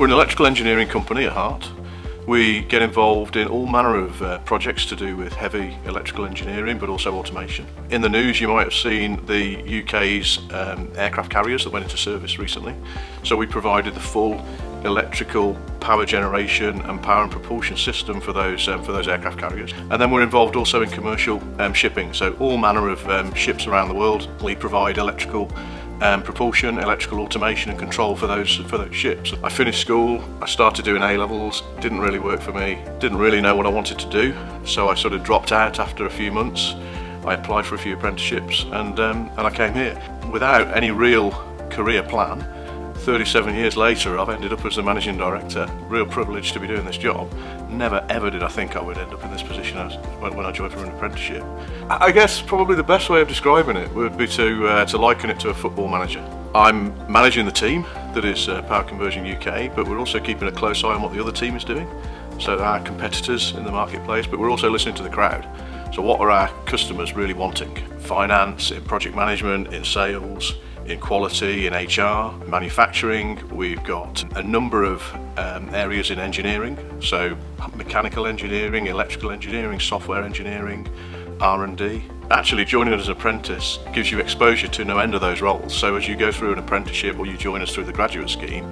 We're an electrical engineering company at heart. We get involved in all manner of projects to do with heavy electrical engineering, but also automation. In the news you might have seen the UK's aircraft carriers that went into service recently. So we provided the full electrical power generation and power and propulsion system for those aircraft carriers. And then we're involved also in commercial shipping, so all manner of ships around the world. We provide electrical propulsion, electrical automation and control for those ships. I finished school, I started doing A-levels, didn't really work for me, didn't really know what I wanted to do, so I sort of dropped out after a few months. I applied for a few apprenticeships and I came here. Without any real career plan, 37 years later I've ended up as the managing director. Real privilege to be doing this job. Never ever did I think I would end up in this position when I joined for an apprenticeship. I guess probably the best way of describing it would be to liken it to a football manager. I'm managing the team that is Power Conversion UK, but we're also keeping a close eye on what the other team is doing. So our competitors in the marketplace, but we're also listening to the crowd. So what are our customers really wanting? Finance, in project management, in sales, in quality, in HR, manufacturing. We've got a number of areas in engineering, so mechanical engineering, electrical engineering, software engineering, R&D. Actually joining as an apprentice gives you exposure to no end of those roles. So as you go through an apprenticeship or you join us through the graduate scheme,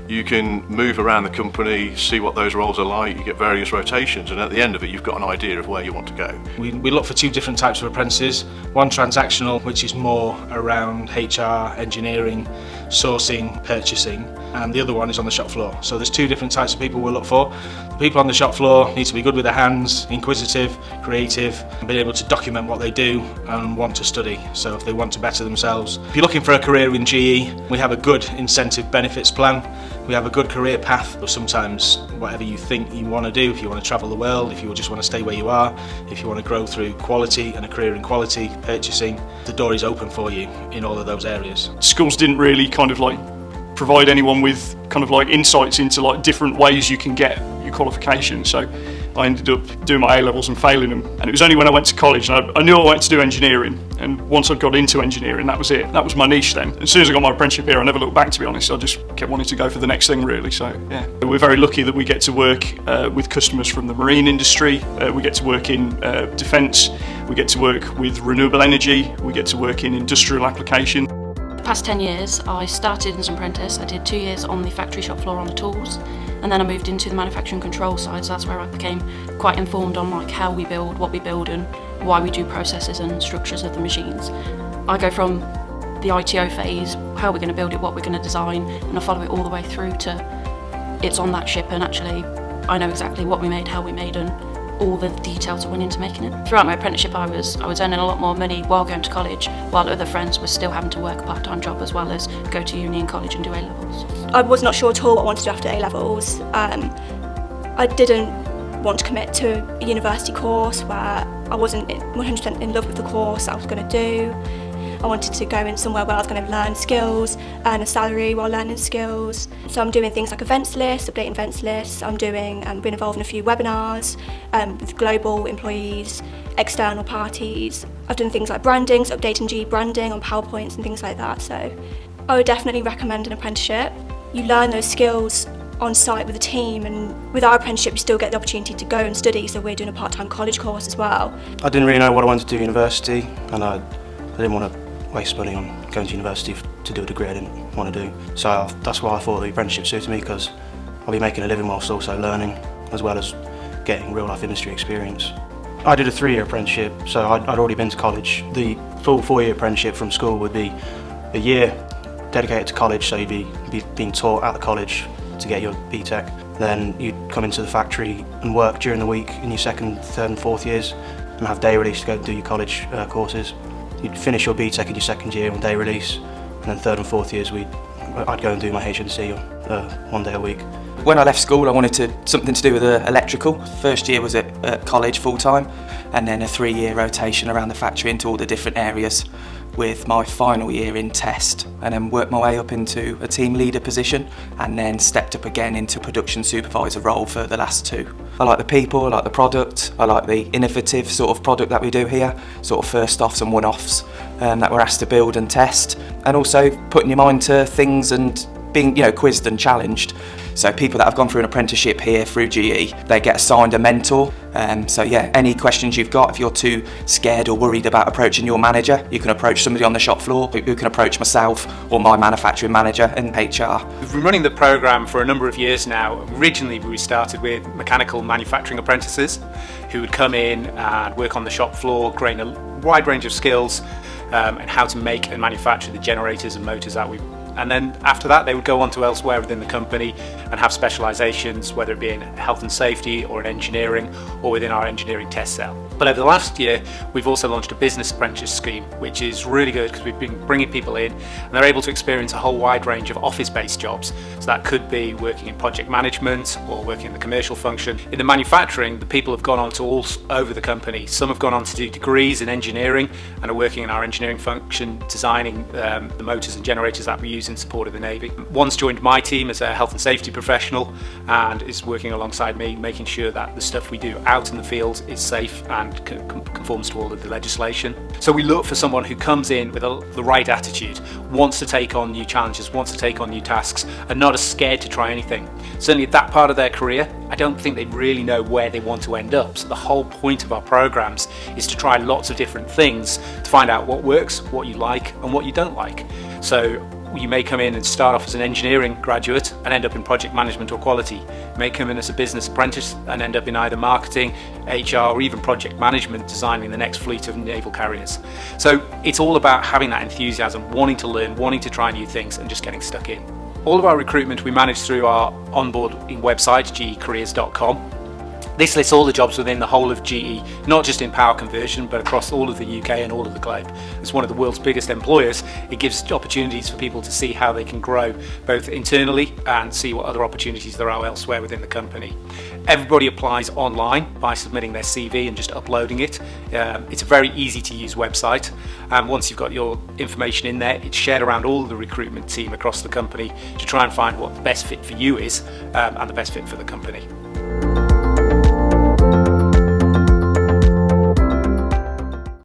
you can move around the company, see what those roles are like, you get various rotations, and at the end of it you've got an idea of where you want to go. We look for two different types of apprentices. One transactional, which is more around HR, engineering, sourcing, purchasing, and the other one is on the shop floor. So there's two different types of people we'll look for. The people on the shop floor need to be good with their hands, inquisitive, creative, and being able to document what they do and want to study. So if they want to better themselves. If you're looking for a career in GE, we have a good incentive benefits plan. We have a good career path, but sometimes whatever you think you want to do, if you want to travel the world, if you just want to stay where you are, if you want to grow through quality and a career in quality, purchasing, the door is open for you in all of those areas. Schools didn't really kind of like provide anyone with kind of like insights into like different ways you can get your qualification. So I ended up doing my A-levels and failing them, and it was only when I went to college and I knew I wanted to do engineering, and once I got into engineering that was it, that was my niche then. As soon as I got my apprenticeship here I never looked back, to be honest. I just kept wanting to go for the next thing really. So yeah, we're very lucky that we get to work with customers from the marine industry, we get to work in defence, we get to work with renewable energy, we get to work in industrial application. The past 10 years I started as an apprentice. I did 2 years on the factory shop floor on the tools, and then I moved into the manufacturing control side, so that's where I became quite informed on like how we build, what we build and why we do processes and structures of the machines. I go from the ITO phase, how we're going to build it, what we're going to design, and I follow it all the way through to it's on that ship, and actually I know exactly what we made, how we made, and all the details that went into making it. Throughout my apprenticeship I was earning a lot more money while going to college, while other friends were still having to work a part-time job as well as go to uni and college and do A-levels. I was not sure at all what I wanted to do after A-levels. I didn't want to commit to a university course where I wasn't 100% in love with the course I was going to do. I wanted to go in somewhere where I was going to learn skills, earn a salary while learning skills. So I'm doing things like events lists, updating events lists. I'm been involved in a few webinars with global employees, external parties. I've done things like branding, so updating GE branding on PowerPoints and things like that. So I would definitely recommend an apprenticeship. You learn those skills on site with a team, and with our apprenticeship you still get the opportunity to go and study, so we're doing a part-time college course as well. I didn't really know what I wanted to do at university, and I didn't want to waste money on going to university to do a degree I didn't want to do. So that's why I thought the apprenticeship suited me, because I'll be making a living whilst also learning, as well as getting real life industry experience. I did a 3-year apprenticeship, so I'd already been to college. The full 4-year apprenticeship from school would be a year dedicated to college, so you'd be being taught at the college to get your BTEC. Then you'd come into the factory and work during the week in your 2nd, 3rd and 4th years, and have day release to go do your college courses. You'd finish your BTEC in your 2nd year on day release, and then 3rd and 4th years I'd go and do my HNC 1 day a week. When I left school I wanted something to do with electrical. First year was at college full time, and then a 3-year rotation around the factory into all the different areas, with my final year in test, and then worked my way up into a team leader position, and then stepped up again into production supervisor role for the last 2. I like the people, I like the product, I like the innovative sort of product that we do here, sort of first offs and one-offs that we're asked to build and test, and also putting your mind to things and being quizzed and challenged. So people that have gone through an apprenticeship here through GE, they get assigned a mentor. So yeah, any questions you've got, if you're too scared or worried about approaching your manager, you can approach somebody on the shop floor who can approach myself or my manufacturing manager and HR. We've been running the programme for a number of years now. Originally we started with mechanical manufacturing apprentices who would come in and work on the shop floor, gain a wide range of skills and how to make and manufacture the generators and motors that and then after that they would go on to elsewhere within the company and have specialisations, whether it be in health and safety or in engineering or within our engineering test cell. But over the last year we've also launched a business apprentice scheme, which is really good because we've been bringing people in and they're able to experience a whole wide range of office-based jobs. So that could be working in project management or working in the commercial function. In the manufacturing, the people have gone on to all over the company. Some have gone on to do degrees in engineering and are working in our engineering function, designing the motors and generators that we use in support of the Navy. One's joined my team as a health and safety professional and is working alongside me, making sure that the stuff we do out in the field is safe and conforms to all of the legislation. So we look for someone who comes in with the right attitude, wants to take on new challenges, wants to take on new tasks, and not as scared to try anything. Certainly at that part of their career, I don't think they really know where they want to end up. So the whole point of our programs is to try lots of different things to find out what works, what you like, and what you don't like. So you may come in and start off as an engineering graduate and end up in project management or quality. You may come in as a business apprentice and end up in either marketing, HR, or even project management, designing the next fleet of naval carriers. So it's all about having that enthusiasm, wanting to learn, wanting to try new things, and just getting stuck in. All of our recruitment we manage through our onboarding website, gecareers.com. This lists all the jobs within the whole of GE, not just in power conversion, but across all of the UK and all of the globe. It's one of the world's biggest employers. It gives opportunities for people to see how they can grow, both internally and see what other opportunities there are elsewhere within the company. Everybody applies online by submitting their CV and just uploading it. It's a very easy to use website, and once you've got your information in there, it's shared around all of the recruitment team across the company to try and find what the best fit for you is and the best fit for the company.